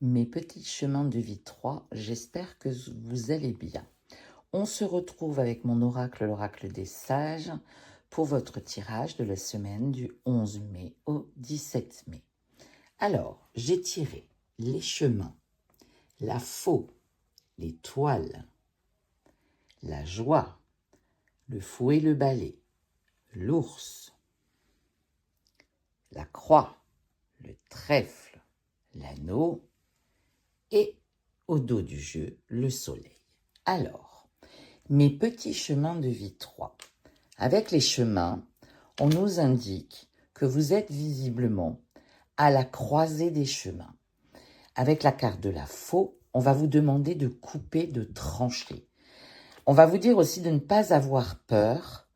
Mes petits chemins de vie 3, j'espère que vous allez bien. On se retrouve avec mon oracle, l'oracle des sages, pour votre tirage de la semaine du 11 mai au 17 mai. Alors, j'ai tiré les chemins, la faux, l'étoile, la joie, le fouet, le balai, l'ours, la croix, le trèfle, l'anneau et au dos du jeu, le soleil. Alors, mes petits chemins de vie 3. Avec les chemins, on nous indique que vous êtes visiblement à la croisée des chemins. Avec la carte de la faux, on va vous demander de couper, de trancher. On va vous dire aussi de ne pas avoir peur,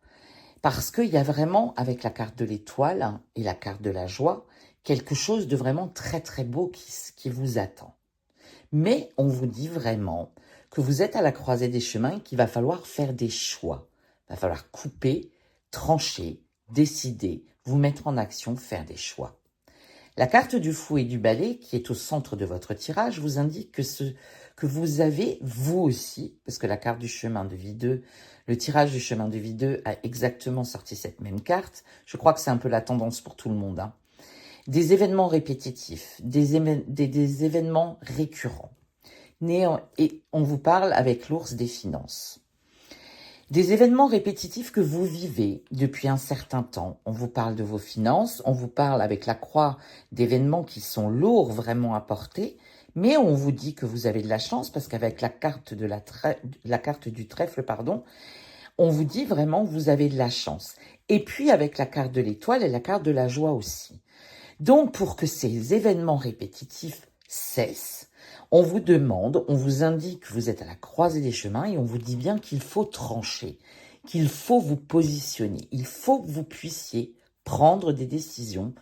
parce qu'il y a vraiment, avec la carte de l'étoile et la carte de la joie, quelque chose de vraiment très très beau qui vous attend. Mais on vous dit vraiment que vous êtes à la croisée des chemins et qu'il va falloir faire des choix. Il va falloir couper, trancher, décider, vous mettre en action, faire des choix. La carte du fou et du balai, qui est au centre de votre tirage, vous indique que vous avez, vous aussi, parce que la carte du chemin de vie 2, le tirage du chemin de vie 2 a exactement sorti cette même carte. Je crois que c'est un peu la tendance pour tout le monde, hein. Des événements répétitifs, des événements récurrents. Et on vous parle avec l'ours des finances. Des événements répétitifs que vous vivez depuis un certain temps. On vous parle de vos finances, on vous parle avec la croix d'événements qui sont lourds vraiment à porter, mais on vous dit que vous avez de la chance parce qu'avec la carte du trèfle, on vous dit vraiment que vous avez de la chance. Et puis avec la carte de l'étoile et la carte de la joie aussi. Donc, pour que ces événements répétitifs cessent, on vous demande, on vous indique que vous êtes à la croisée des chemins et on vous dit bien qu'il faut trancher, qu'il faut vous positionner, il faut que vous puissiez prendre des décisions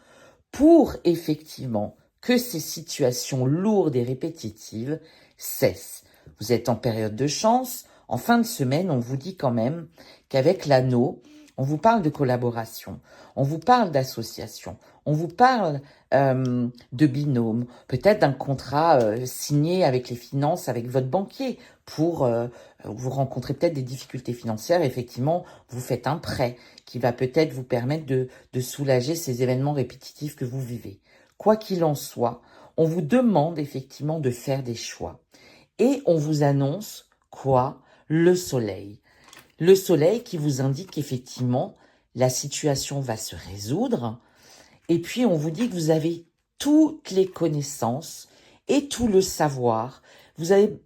pour effectivement que ces situations lourdes et répétitives cessent. Vous êtes en période de chance. En fin de semaine, on vous dit quand même qu'avec l'anneau, on vous parle de collaboration, on vous parle d'association, on vous parle de binôme, peut-être d'un contrat signé avec les finances, avec votre banquier, pour vous rencontrer peut-être des difficultés financières. Effectivement, vous faites un prêt qui va peut-être vous permettre de soulager ces événements répétitifs que vous vivez. Quoi qu'il en soit, on vous demande effectivement de faire des choix. Et on vous annonce quoi? Le soleil. Le soleil qui vous indique qu'effectivement, la situation va se résoudre. Et puis, on vous dit que vous avez toutes les connaissances et tout le savoir. Vous avez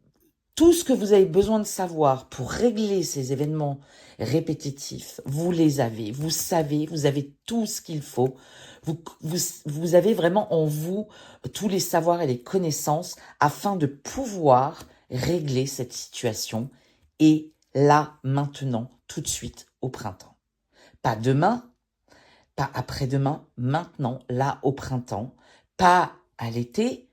tout ce que vous avez besoin de savoir pour régler ces événements répétitifs. Vous les avez. Vous savez, vous avez tout ce qu'il faut. Vous avez vraiment en vous tous les savoirs et les connaissances afin de pouvoir régler cette situation. Et là, maintenant, tout de suite, au printemps. Pas demain, pas après-demain, maintenant, là, au printemps. Pas à l'été,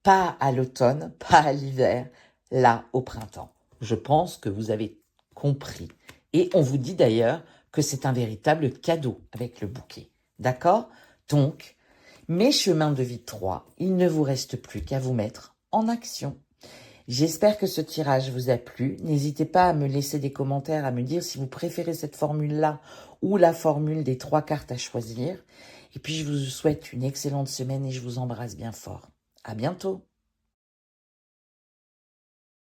pas à l'automne, pas à l'hiver, là, au printemps. Je pense que vous avez compris. Et on vous dit d'ailleurs que c'est un véritable cadeau avec le bouquet. D'accord? Donc, mes chemins de vie 3, il ne vous reste plus qu'à vous mettre en action. J'espère que ce tirage vous a plu. N'hésitez pas à me laisser des commentaires, à me dire si vous préférez cette formule-là ou la formule des 3 cartes à choisir. Et puis, je vous souhaite une excellente semaine et je vous embrasse bien fort. À bientôt.